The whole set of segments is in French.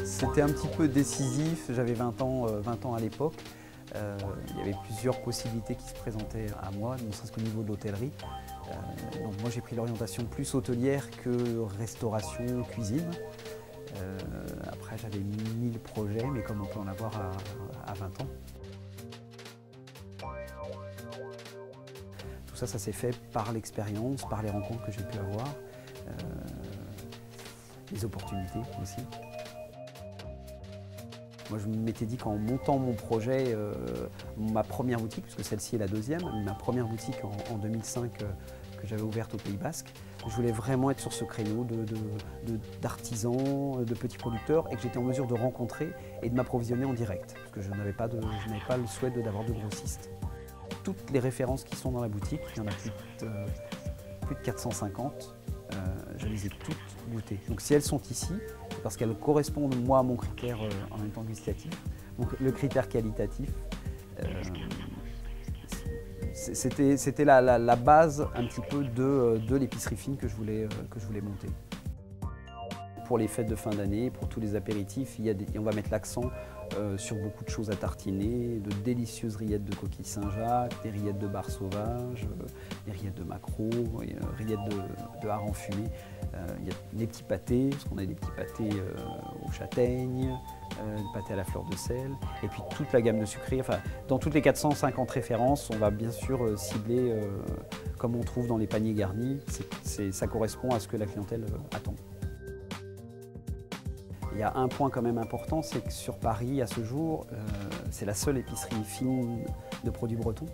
C'était un petit peu décisif, j'avais 20 ans à l'époque. Il y avait plusieurs possibilités qui se présentaient à moi, ne serait-ce qu'au niveau de l'hôtellerie. Donc moi j'ai pris l'orientation plus hôtelière que restauration, cuisine. Après j'avais 1000 projets, mais comme on peut en avoir à 20 ans. Tout ça, ça s'est fait par l'expérience, par les rencontres que j'ai pu avoir, les opportunités aussi. Moi, je m'étais dit qu'en montant mon projet, ma première boutique, puisque celle-ci est la deuxième, ma première boutique en 2005 que j'avais ouverte au Pays Basque, je voulais vraiment être sur ce créneau d'artisans, de petits producteurs, et que j'étais en mesure de rencontrer et de m'approvisionner en direct, parce que je n'avais pas le souhait d'avoir de grossistes. Toutes les références qui sont dans la boutique, il y en a plus de 450, je les ai toutes goûtées. Donc si elles sont ici, c'est parce qu'elles correspondent moi à mon critère en même temps gustatif. Donc le critère qualitatif, c'était la base un petit peu de l'épicerie fine que je voulais monter. Pour les fêtes de fin d'année, pour tous les apéritifs, on va mettre l'accent sur beaucoup de choses à tartiner, de délicieuses rillettes de coquilles Saint-Jacques, des rillettes de bar sauvage, des rillettes de maquereau, rillettes de harengs fumés. Il y a des petits pâtés, parce qu'on a des petits pâtés aux châtaignes, des pâtés à la fleur de sel, et puis toute la gamme de sucreries. Enfin, dans toutes les 450 références, on va bien sûr cibler comme on trouve dans les paniers garnis. Ça correspond à ce que la clientèle attend. Il y a un point quand même important, c'est que sur Paris, à ce jour, c'est la seule épicerie fine de produits bretons.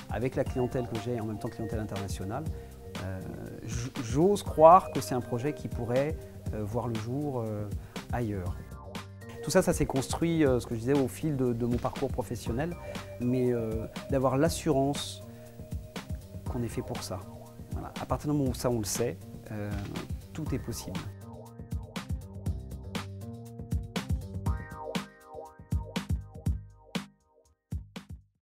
Avec la clientèle que j'ai, en même temps clientèle internationale, j'ose croire que c'est un projet qui pourrait voir le jour ailleurs. Tout ça, ça s'est construit, ce que je disais, au fil de mon parcours professionnel, mais d'avoir l'assurance qu'on est fait pour ça. Voilà. À partir du moment où ça, on le sait, tout est possible.